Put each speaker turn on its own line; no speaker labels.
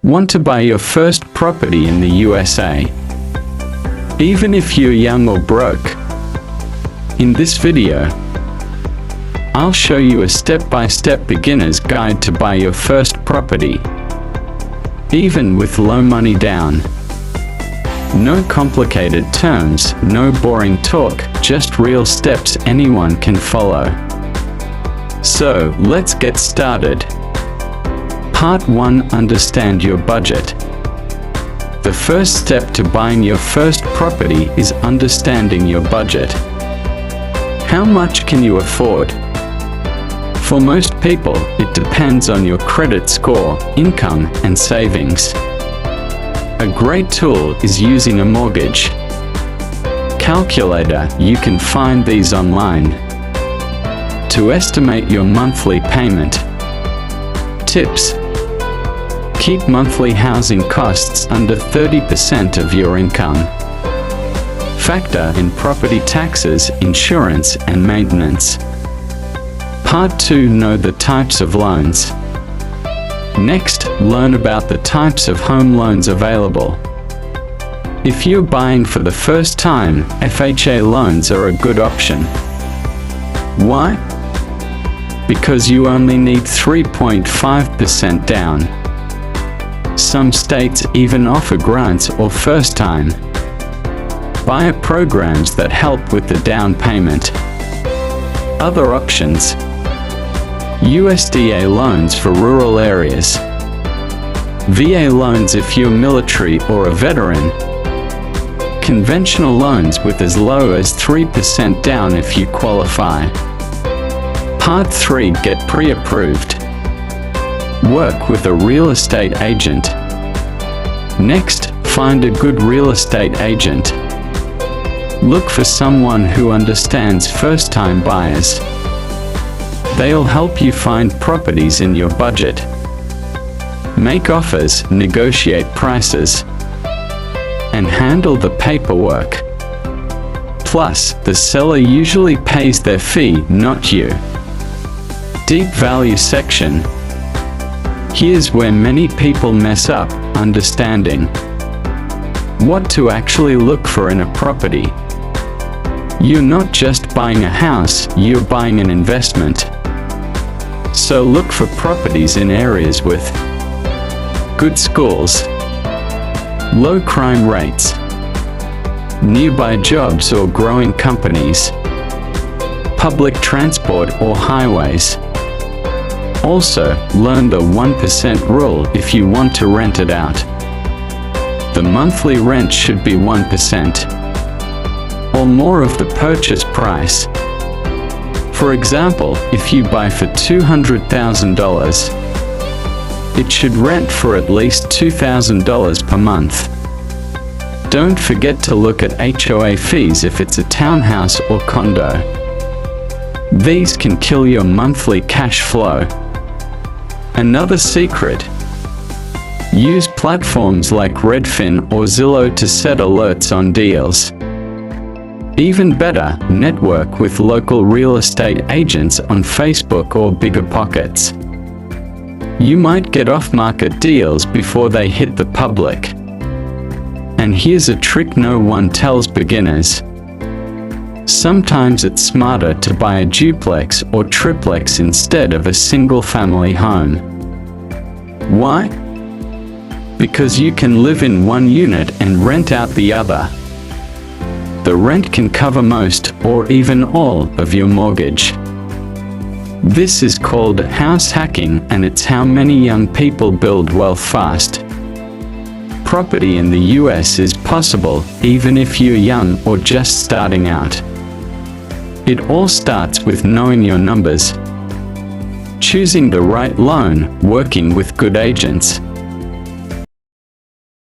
Want to buy your first property in the USA? Even if you're young or broke? In this video, I'll show you a step-by-step beginner's guide to buy your first property, even with low money down. No complicated terms, no boring talk, just real steps anyone can follow. So, let's get started. Part 1. Understand your budget. The first step to buying your first property is understanding your budget. How much can you afford? For most people, it depends on your credit score, income, and savings. A great tool is using a mortgage calculator. You can find these online. To estimate your monthly payment. Tips: keep monthly housing costs under 30% of your income. Factor in property taxes, insurance, and maintenance. Part 2. Know the types of loans. Next, learn about the types of home loans available. If you're buying for the first time, FHA loans are a good option. Why? Because you only need 3.5% down. Some states even offer grants or first-time buyer programs that help with the down payment. Other options: USDA loans for rural areas, VA loans if you're military or a veteran, conventional loans with as low as 3% down if you qualify. Part 3. Get pre-approved. Work with a real estate agent. Next, find a good real estate agent. Look for someone who understands first-time buyers. They'll help you find properties in your budget. Make offers, negotiate prices, and handle the paperwork. Plus, the seller usually pays their fee, not you. Deep value section. Here's where many people mess up: understanding what to actually look for in a property. You're not just buying a house, you're buying an investment. So look for properties in areas with good schools, low crime rates, nearby jobs or growing companies, public transport or highways. Also, learn the 1% rule if you want to rent it out. The monthly rent should be 1% or more of the purchase price. For example, if you buy for $200,000, it should rent for at least $2,000 per month. Don't forget to look at HOA fees if it's a townhouse or condo. These can kill your monthly cash flow. Another secret: use platforms like Redfin or Zillow to set alerts on deals. Even better, network with local real estate agents on Facebook or BiggerPockets. You might get off-market deals before they hit the public. And here's a trick no one tells beginners. Sometimes it's smarter to buy a duplex or triplex instead of a single-family home. Why? Because you can live in one unit and rent out the other. The rent can cover most, or even all, of your mortgage. This is called house hacking, and it's how many young people build wealth fast. Property in the US is possible, even if you're young or just starting out. It all starts with knowing your numbers, choosing the right loan, working with good agents,